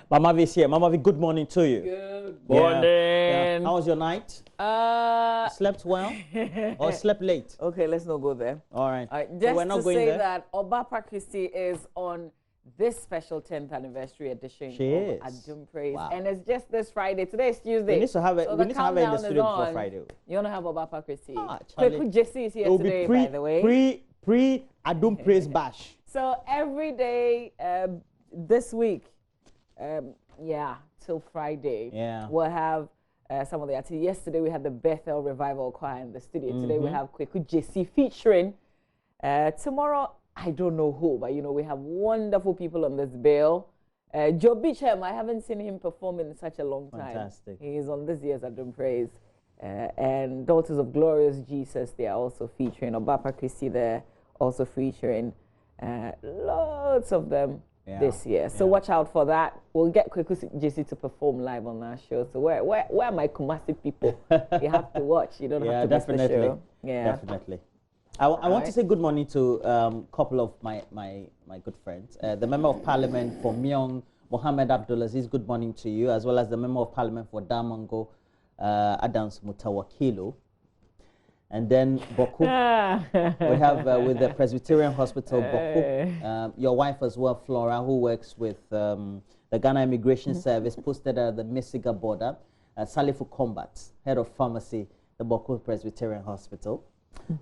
Mama V is here. Mama V, good morning to you. Good morning. Yeah. How was your night? Slept well or slept late? Okay, let's not go there. All right. Just so we're not to going say there? that Obapa Christie is on this special 10th anniversary edition She of is. Adum Praise. Wow. And it's just this Friday. Today is Tuesday. We need to have it. So We need to have it in the countdown studio is before on. Friday. You want to have Obapa Christie? Charlie. Kweku Jesse is here It will today, be by the way. pre Adum Praise Bash. So every day this week, till Friday, we'll have some of the artists. Yesterday we had the Bethel Revival Choir in the studio. Today we have Kweku Jesse featuring. Tomorrow, I don't know who, but we have wonderful people on this bill. Joe Beecham, I haven't seen him perform in such a long time. Fantastic. He is on this year's Adum Praise. And Daughters of Glorious Jesus, they are also featuring. Obapa Christie, they're also featuring. Loads of them this year. So watch out for that. We'll get Kweku Jesse to perform live on our show. So where are my Kumasi people? You have to watch. You don't have to miss the show. Yeah, definitely. I want to say good morning to a couple of my good friends. The Member of Parliament for Myong, Mohammed Abdulaziz, good morning to you, as well as the Member of Parliament for Damongo, Adams Mutawakilu. And then Boku, we have with the Presbyterian Hospital, Boku, your wife as well, Flora, who works with the Ghana Immigration Service, posted at the Misiga border, Salifu Combat, head of pharmacy, the Boku Presbyterian Hospital.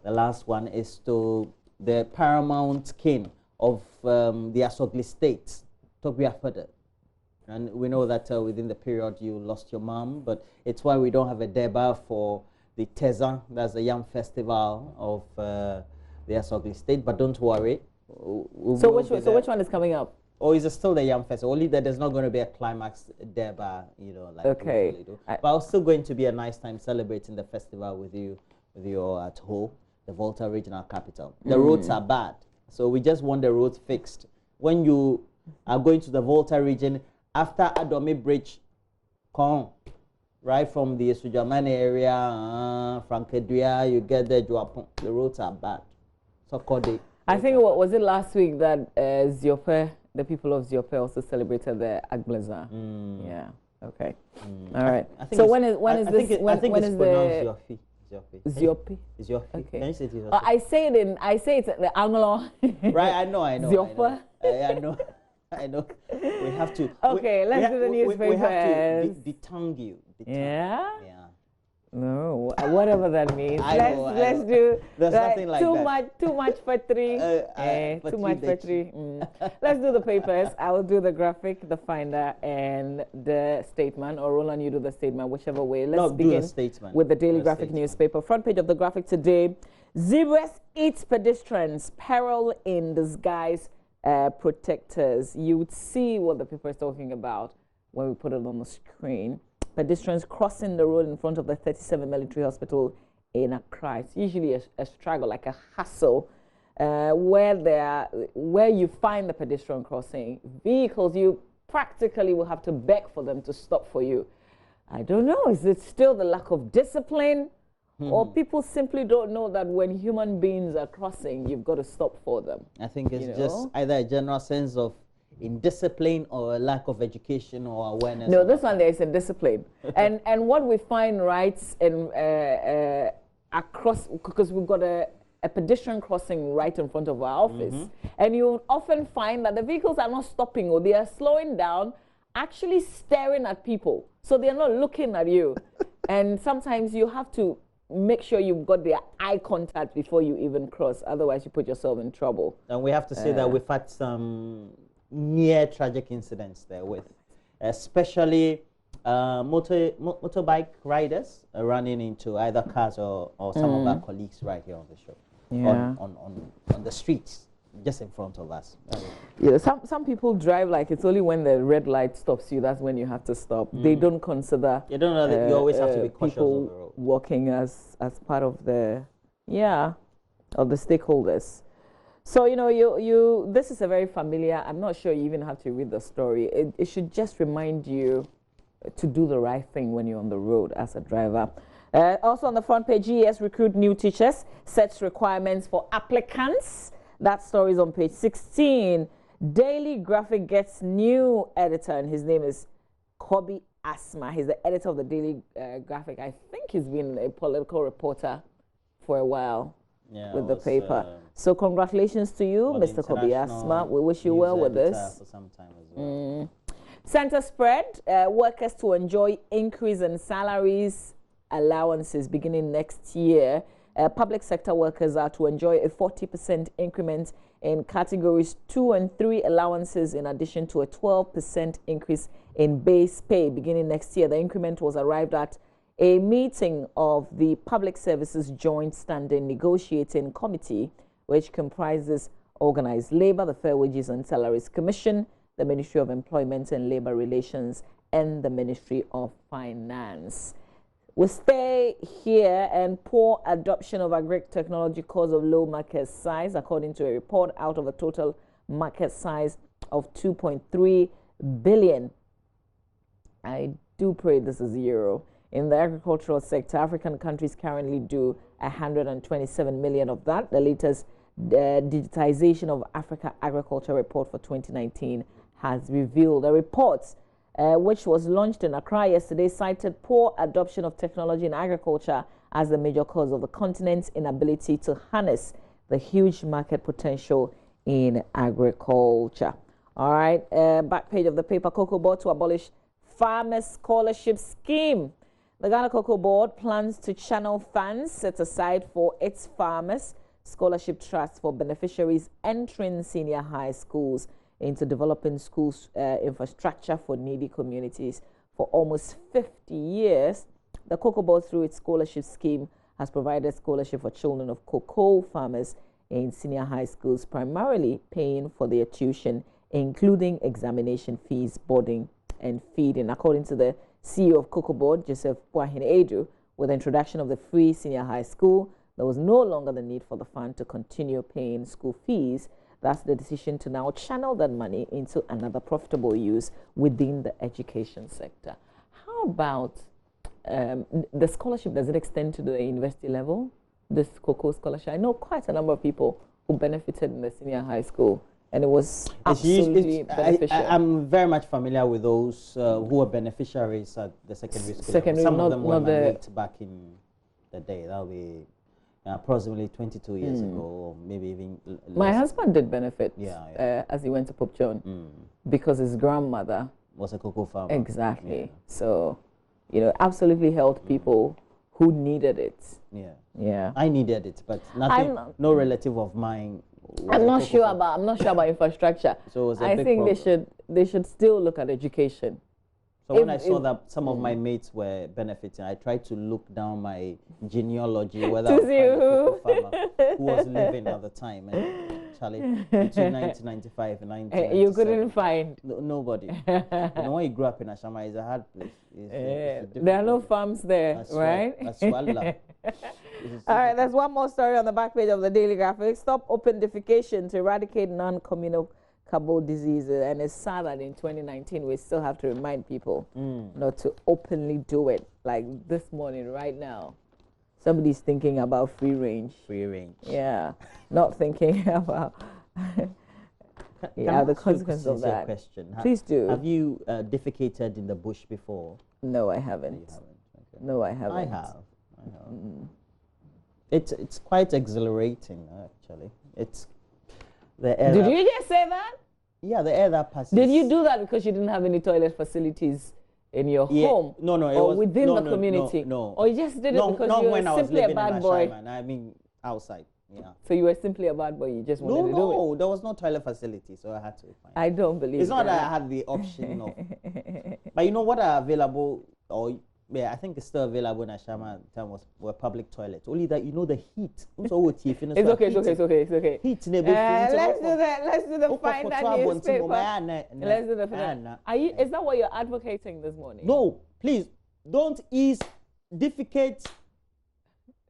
The last one is to the paramount king of the Asogli State, Tobia Fede. And we know that within the period you lost your mom, but it's why we don't have a deba for the Tezan, that's the Yam Festival of the Asogli State, but don't worry. So which one is coming up? Or is it still the Yam Festival? Only that there's not going to be a climax deba, like okay. we usually do. But it's still going to be a nice time celebrating the festival with you at home, the Volta Regional Capital. The roads are bad, so we just want the roads fixed. When you are going to the Volta region, after Adome Bridge, right from the Sujamane area, Frankedria, you get there, the roads are bad. So I think, what was it last week that Ziope, the people of Ziope also celebrated the Aglaza? Yeah, okay. All right. So when is this? When is the... Ziope. Ziope. Okay. Can you say it? I say it in the Anglo. Right, I know. Ziope. I know. We have to. Okay, let's do the newspapers. We have to detongue you. Yeah? Yeah. No, whatever that means. Let's do. There's nothing like that. Too much for three. Too much for three. Let's do the papers. I will do the graphic, the finder, and the statement. Or Roland, you do the statement, whichever way. Let's begin with the Daily Graphic newspaper. Front page of the graphic today: Zebras eat pedestrians. Peril in disguise. Protectors. You would see what the paper is talking about when we put it on the screen. Pedestrians crossing the road in front of the 37 military hospital in Accra. It's usually a struggle, like a hassle, where you find the pedestrian crossing. Vehicles, you practically will have to beg for them to stop for you. I don't know, is it still the lack of discipline? Or people simply don't know that when human beings are crossing, you've got to stop for them? I think it's just either a general sense of indiscipline or a lack of education or awareness. No, this one there is a discipline. and what we find across, because we've got a pedestrian crossing right in front of our office, and you often find that the vehicles are not stopping or they are slowing down, actually staring at people. So they're not looking at you. And sometimes you have to make sure you've got their eye contact before you even cross. Otherwise, you put yourself in trouble. And we have to say that we've had some near tragic incidents there with, especially motorbike riders running into either cars or some of our colleagues right here on the show, on the streets just in front of us. Yeah, some people drive like it's only when the red light stops you, that's when you have to stop. They don't consider. You don't know that you always have to be cautious people on the road. Walking as part of the of the stakeholders. So you this is a very familiar. I'm not sure you even have to read the story. It should just remind you to do the right thing when you're on the road as a driver. Also on the front page, GES recruit new teachers, sets requirements for applicants. That story is on page 16. Daily Graphic gets new editor, and his name is Kobe Asma. He's the editor of the Daily Graphic. I think he's been a political reporter for a while with the paper. So congratulations to you, Mr. Kobe Asma. We wish you well with this. For some time as well. Center spread, workers to enjoy increase in salaries, allowances beginning next year. Public sector workers are to enjoy a 40% increment in categories 2 and 3 allowances, in addition to a 12% increase in base pay beginning next year. The increment was arrived at a meeting of the Public Services Joint Standing Negotiating Committee, which comprises Organized Labor, the Fair Wages and Salaries Commission, the Ministry of Employment and Labor Relations, and the Ministry of Finance. We stay here, and poor adoption of agric technology cause of low market size, according to a report. Out of a total market size of 2.3 billion. I do pray this is zero. In the agricultural sector, African countries currently do 127 million of that. The latest Digitization of Africa Agriculture Report for 2019 has revealed. The report, which was launched in Accra yesterday, cited poor adoption of technology in agriculture as the major cause of the continent's inability to harness the huge market potential in agriculture. All right, back page of the paper. Cocoa Board to abolish Farmers Scholarship Scheme. The Ghana Cocoa Board plans to channel funds set aside for its Farmers Scholarship Trust for beneficiaries entering senior high schools into developing schools infrastructure for needy communities. For almost 50 years, the Cocoa Board, through its scholarship scheme, has provided scholarship for children of cocoa farmers in senior high schools, primarily paying for their tuition, including examination fees, boarding, and feeding. According to the CEO of Cocoa Board, Joseph Boahin Edu, with the introduction of the free senior high school, there was no longer the need for the fund to continue paying school fees. That's the decision to now channel that money into another profitable use within the education sector. How about the scholarship? Does it extend to the university level, this cocoa scholarship? I know quite a number of people who benefited in the senior high school, and it was absolutely beneficial. I'm very much familiar with those who are beneficiaries at the secondary school. Some of them were my mates back in the day. That'll be approximately 22 years ago, or maybe even less. My husband did benefit as he went to Pope John because his grandmother was a cocoa farmer. Exactly. Yeah. So, you know, absolutely helped people who needed it. Yeah. Yeah. I needed it, but nothing. No relative of mine. I'm not sure about infrastructure. So it was a big problem. they should still look at education. So when I saw that some of my mates were benefiting, I tried to look down my genealogy whether I was a farmer who was living at the time. And Charlie, between 1995 and 1997, you couldn't find nobody. You know, when you grew up in Ashama, it's a hard place. There are no farms there, right? All right, there's one more story on the back page of the Daily Graphic. Stop open defecation to eradicate non-communicable diseases. And it's sad that in 2019 we still have to remind people not to openly do it. Like this morning, right now, somebody's thinking about free range. Free range. Yeah, not thinking about the consequences of that. Question. Please do. Have you defecated in the bush before? No, I haven't. You haven't. Okay. No, I haven't. I have. It's quite exhilarating, actually. It's the air. Did you just say that? Yeah, the air that passes. Did you do that because you didn't have any toilet facilities in your home? No, it or was within the community? No. Or you just did it because you were simply a bad boy? I mean, outside. Yeah. So you were simply a bad boy. You just wanted to do it. No, there was no toilet facility, so I had to find. I don't believe. It's not that I had the option of. But you know what are available, or I think it's still available in Ashama time were public toilets. Only that you know the heat. It's okay. It's okay. Heat. Let's do the find that newspaper. Let's do the find. Is that what you're advocating this morning? No, please don't defecate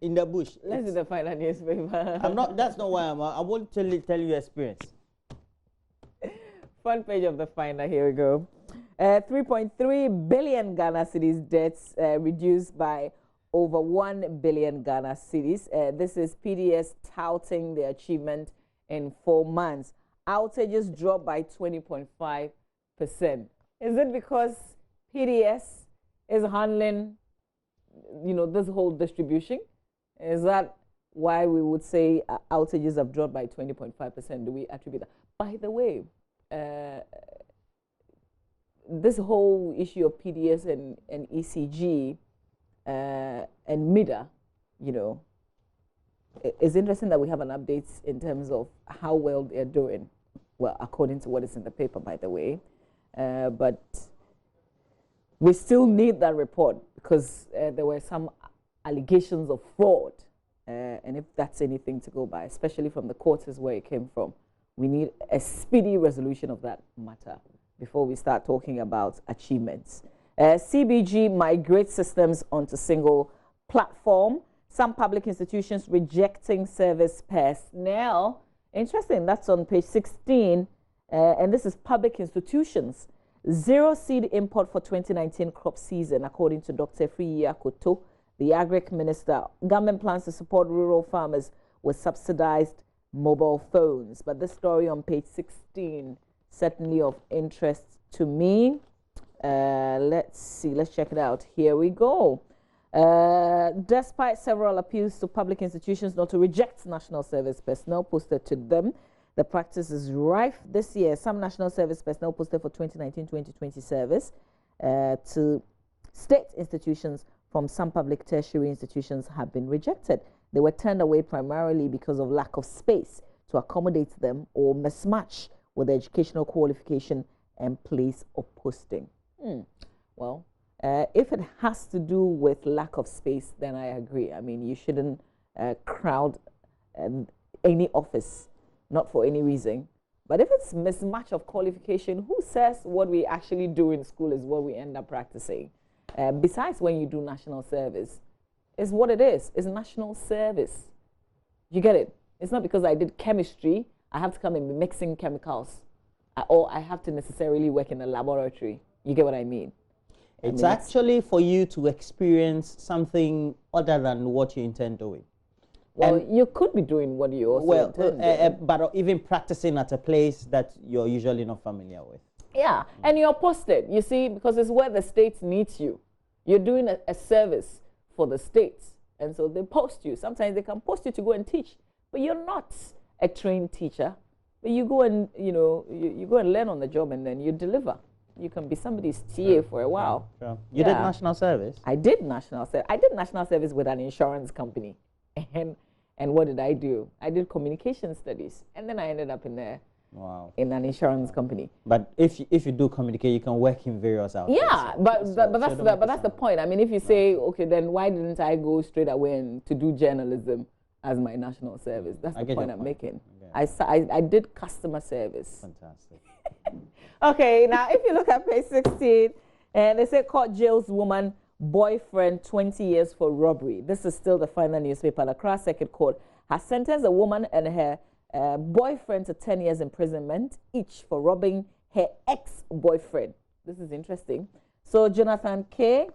in the bush. Let's do the find that newspaper. That's not why I won't tell you experience. Front page of the Finder. Here we go. 3.3 billion Ghana cedis debts reduced by over 1 billion Ghana cedis. This is PDS touting the achievement in 4 months. outages dropped by 20.5%. Is it because PDS is handling, this whole distribution? Is that why we would say outages have dropped by 20.5%? Do we attribute that? By the way, this whole issue of PDS and ECG and MIDA, it's interesting that we have an update in terms of how well they're doing. Well, according to what is in the paper, by the way. But we still need that report because there were some allegations of fraud. And if that's anything to go by, especially from the courts is where it came from, we need a speedy resolution of that matter before we start talking about achievements. CBG migrates systems onto single platform. Some public institutions rejecting service personnel. Interesting, that's on page 16. And this is public institutions. Zero seed import for 2019 crop season, according to Dr. Friya Koto, the Agric Minister. Government plans to support rural farmers with subsidized mobile phones. But this story on page 16, certainly of interest to me. Let's see, let's check it out. Here we go. Despite several appeals to public institutions not to reject national service personnel posted to them, the practice is rife this year. Some national service personnel posted for 2019-2020 service to state institutions from some public tertiary institutions have been rejected. They were turned away primarily because of lack of space to accommodate them or mismatch with the educational qualification and place of posting. Well, if it has to do with lack of space, then I agree. I mean, you shouldn't crowd any office, not for any reason. But if it's mismatch of qualification, who says what we actually do in school is what we end up practicing? Besides, when you do national service, it's what it is. It's national service. You get it? It's not because I did chemistry, I have to come and be mixing chemicals, or I have to necessarily work in a laboratory. You get what I mean? It's actually for you to experience something other than what you intend doing. Well, you could be doing what you also intend but even practicing at a place that you're usually not familiar with. Yeah, and you're posted, you see, because it's where the state needs you. You're doing a service for the states, and so they post you. Sometimes they can post you to go and teach, but you're not a trained teacher. But you go and, you go and learn on the job, and then you deliver. You can be somebody's TA for a while. Sure. You did national service? I did national service. I did national service with an insurance company. And what did I do? I did communication studies. And then I ended up in an insurance company. But if you do communicate, you can work in various outlets. Yeah, but that's the point. I mean, if you say, okay, then why didn't I go straight away to do journalism as my national service? That's the point I'm making. I did customer service. Fantastic. Okay, now if you look at page 16, and they say court jails woman boyfriend 20 years for robbery. This is still the final newspaper. The Accra Circuit Court has sentenced a woman and her boyfriend to 10 years imprisonment each for robbing her ex-boyfriend. This is interesting. So Jonathan K.,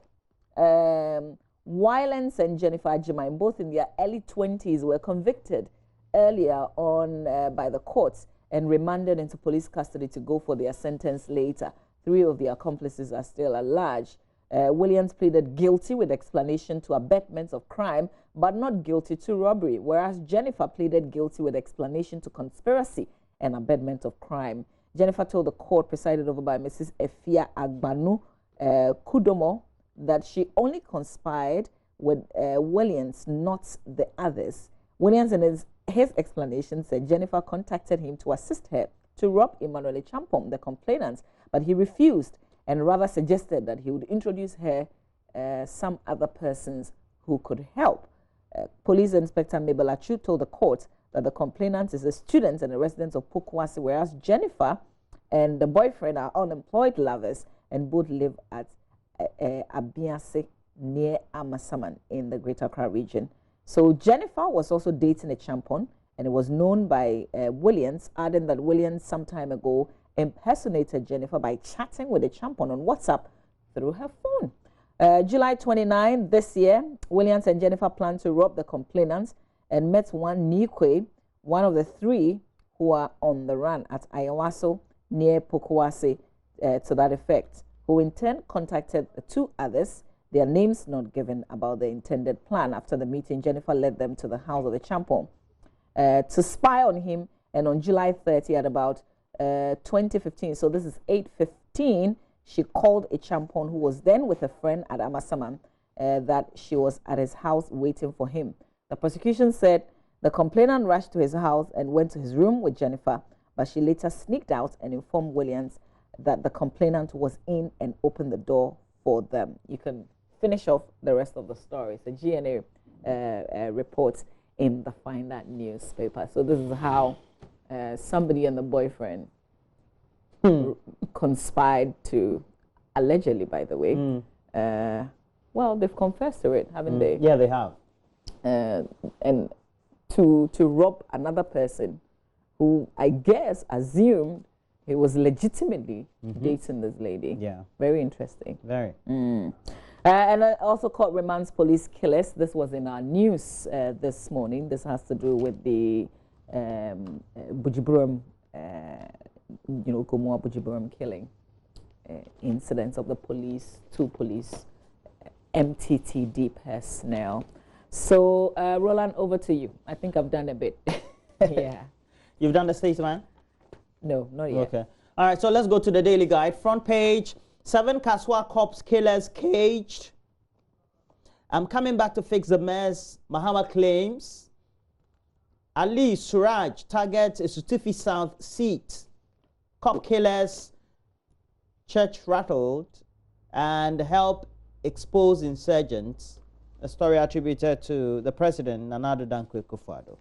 Wylance and Jennifer Ajimai, both in their early 20s, were convicted earlier on by the courts and remanded into police custody to go for their sentence later. 3 of the accomplices are still at large. Williams pleaded guilty with explanation to abetment of crime, but not guilty to robbery, whereas Jennifer pleaded guilty with explanation to conspiracy and abetment of crime. Jennifer told the court, presided over by Mrs. Efia Agbanu Kudomo, that she only conspired with Williams, not the others. Williams, in his explanation, said Jennifer contacted him to assist her to rob Emmanuel Champom, the complainant, but he refused and rather suggested that he would introduce her some other persons who could help. Police Inspector Mabel Achu told the court that the complainant is a student and a resident of Pokuasi, whereas Jennifer and the boyfriend are unemployed lovers and both live at Abiase near Amasaman in the Greater Accra region. So Jennifer was also dating a Champon, and it was known by Williams, adding that Williams some time ago impersonated Jennifer by chatting with a Champon on WhatsApp through her phone. July 29 this year, Williams and Jennifer planned to rob the complainants and met one Nikwe, one of the 3 who are on the run at Ayawaso near Pokuase to that effect, who in turn contacted the 2 others, their names not given, about the intended plan. After the meeting, Jennifer led them to the house of the Champon to spy on him, and on July 30 at about 2015, so this is 8:15, she called a Champon who was then with a friend at Amasaman that she was at his house waiting for him. The prosecution said the complainant rushed to his house and went to his room with Jennifer, but she later sneaked out and informed Williams that the complainant was in and opened the door for them. You can finish off the rest of the story. It's a GNA report in the Finder newspaper. So this is how somebody and the boyfriend conspired to, allegedly, by the way. Well, they've confessed to it, haven't they? Yeah, they have. And to rob another person who, I guess, assumed he was legitimately dating this lady. Yeah. Very interesting. Very. And also court remands police killers. This was in our news this morning. This has to do with the Bujiburam, Gomoa Bujiburam killing incidents of the police, 2 police, MTTD personnel. So, Roland, over to you. I think I've done a bit. Yeah. You've done the statement? No, not yet. Okay. All right, so let's go to the Daily Guide. Front page, 7 Kaswa cops killers caged. I'm coming back to fix the mess, Mahama claims. Ali Suraj targets a Sutufi South seat. Cop killers, church rattled, and help expose insurgents. A story attributed to the president, Nana Addo Dankwa Akufo-Addo.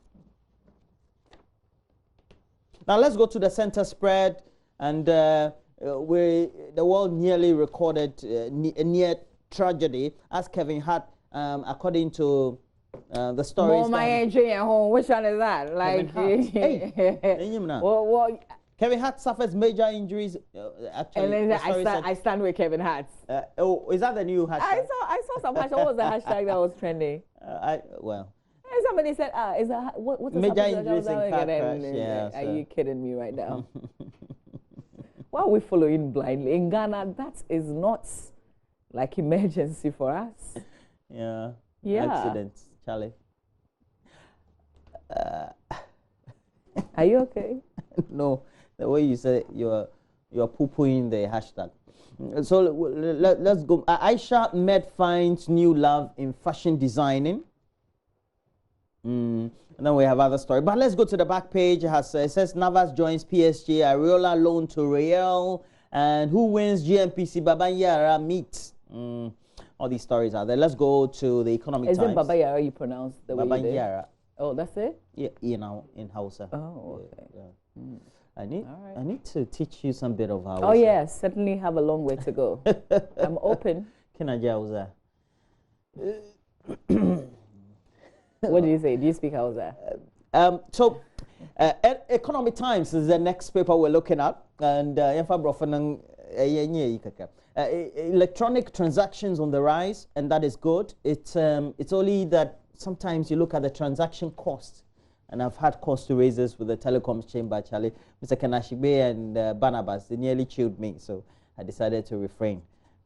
Now let's go to the center spread, and the world nearly recorded a near tragedy, as Kevin Hart, according to the stories. Which one is that? Like, Kevin Hart suffers major injuries. Actually, I stand with Kevin Hart. Oh, is that the new hashtag? I saw some hashtag. What was the hashtag that was trending? And somebody said, what's the major injuries in car crash? Yeah, are you kidding me right now? Why are we following blindly? In Ghana, that is not like emergency for us. Yeah. Accidents, Charlie. Are you okay? No, the way you said you're poo-pooing the hashtag. So let's go. Aisha Med finds new love in fashion designing. And then we have other story. But let's go to the back page. It says Navas joins PSG, Ariola loan to Real, and who wins GMPC Babanyara meet. All these stories are there. Let's go to the Economic Times. Is it Babayara you pronounce the way you did? Babanyara. Oh, that's it? Yeah, in Hausa. Oh, okay. Yeah. I need to teach you some bit of Hausa. Oh, yes, certainly have a long way to go. I'm open. Kinaja What do you say? Do you speak Hausa? Economic Times is the next paper we're looking at, and electronic transactions on the rise, and that is good. It's only that sometimes you look at the transaction cost, and I've had cost raises with the telecoms chamber, Charlie. Mr. Kanashigbe and Barnabas, they nearly chilled me, so I decided to refrain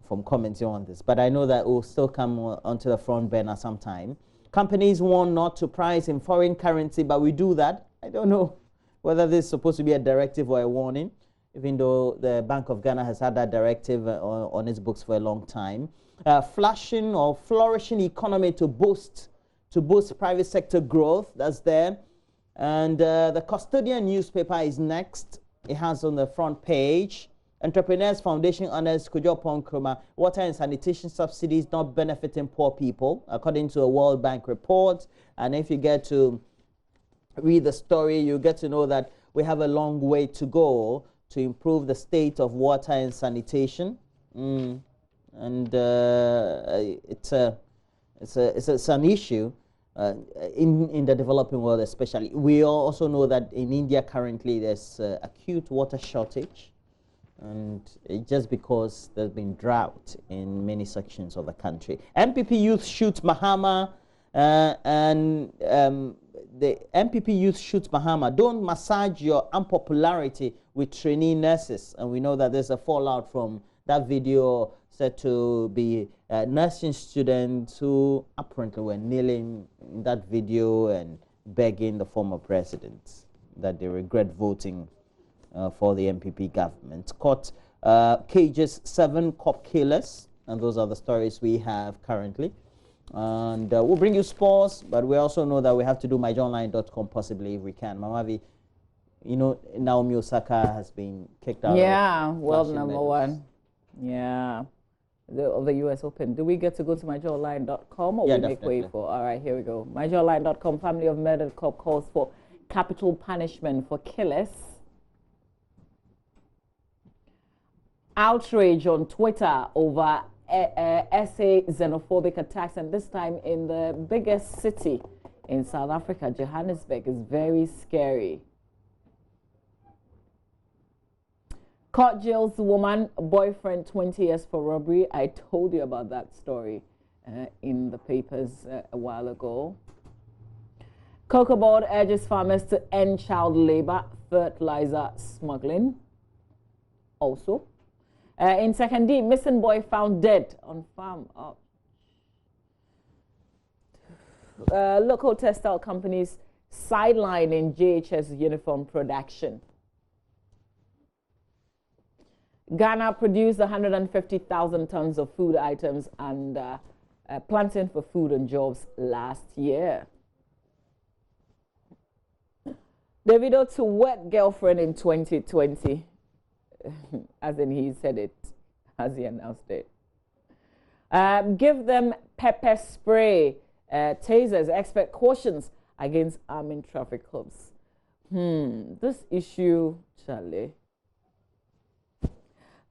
from commenting on this. But I know that it will still come onto the front burner sometime. Companies warn not to price in foreign currency, but we do that. I don't know whether this is supposed to be a directive or a warning, even though the Bank of Ghana has had that directive on its books for a long time. Flashing or flourishing economy to boost private sector growth. That's there. And the Custodian newspaper is next. It has on the front page. Entrepreneurs Foundation honors Kujopon Kruma. Water and sanitation subsidies not benefiting poor people, according to a World Bank report. And if you get to read the story, you get to know that we have a long way to go to improve the state of water and sanitation. And it's an issue in the developing world, especially. We also know that in India currently there's acute water shortage. And just because there's been drought in many sections of the country. MPP youth shoot Mahama, and the MPP youth shoots Bahama. Don't massage your unpopularity with trainee nurses. And we know that there's a fallout from that video said to be nursing students who apparently were kneeling in that video and begging the former president that they regret voting for the MPP government. Caught cages 7 cop killers, and those are the stories we have currently. And we'll bring you sports, but we also know that we have to do myjoyonline.com possibly if we can. Mamavi, you know, Naomi Osaka has been kicked out. Yeah, world #1. Yeah, of the U.S. Open. Do we get to go to myjoyonline.com or we make way for? All right, here we go. myjoyonline.com. Family of murdered cop calls for capital punishment for killers. Outrage on Twitter over SA xenophobic attacks, and this time in the biggest city in South Africa, Johannesburg, is very scary. Court jails woman, boyfriend 20 years for robbery. I told you about that story in the papers a while ago. Cocoa Board urges farmers to end child labor, fertilizer smuggling. Also, in Second missing boy found dead on farm. Local textile companies sidelining JHS uniform production. Ghana produced 150,000 tons of food items and planting for food and jobs last year. Davido to wed girlfriend in 2020. As in he said it, as he announced it. Give them pepper spray, tasers, expert cautions against arming traffic cops. This issue, Charlie.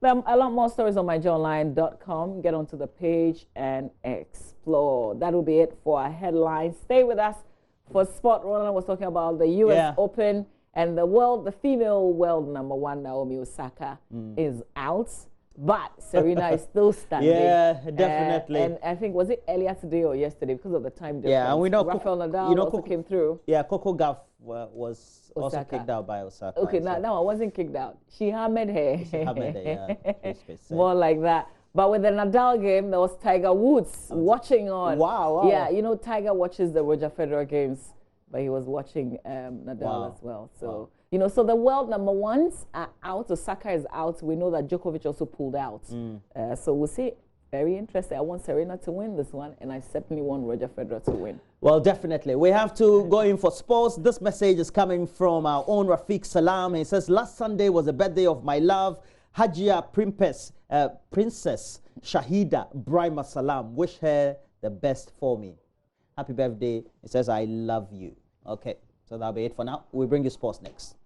There are a lot more stories on myjoyonline.com. Get onto the page and explore. That will be it for our headlines. Stay with us for sport. Roland was talking about the U.S. Open. And the female world #1, Naomi Osaka, is out. But Serena is still standing. Yeah, definitely. And I think, was it earlier today or yesterday because of the time difference? Yeah, and we know Rafael Nadal also came through. Yeah, Coco Gauff was also kicked out by Osaka. Okay, no, I wasn't kicked out. She hammered her. She hammered her, yeah. More like that. But with the Nadal game, there was Tiger Woods watching on. Wow. Yeah, you know, Tiger watches the Roger Federer games, but he was watching Nadal as well. So, you know, so the world #1s are out. Osaka is out. We know that Djokovic also pulled out. So we'll see. Very interesting. I want Serena to win this one, and I certainly want Roger Federer to win. Well, definitely. We have to go in for sports. This message is coming from our own Rafiq Salam. He says, last Sunday was the birthday of my love, Hajia Princess Shahida Brahma Salam. Wish her the best for me. Happy birthday. He says, I love you. Okay, so that'll be it for now. We'll bring you sports next.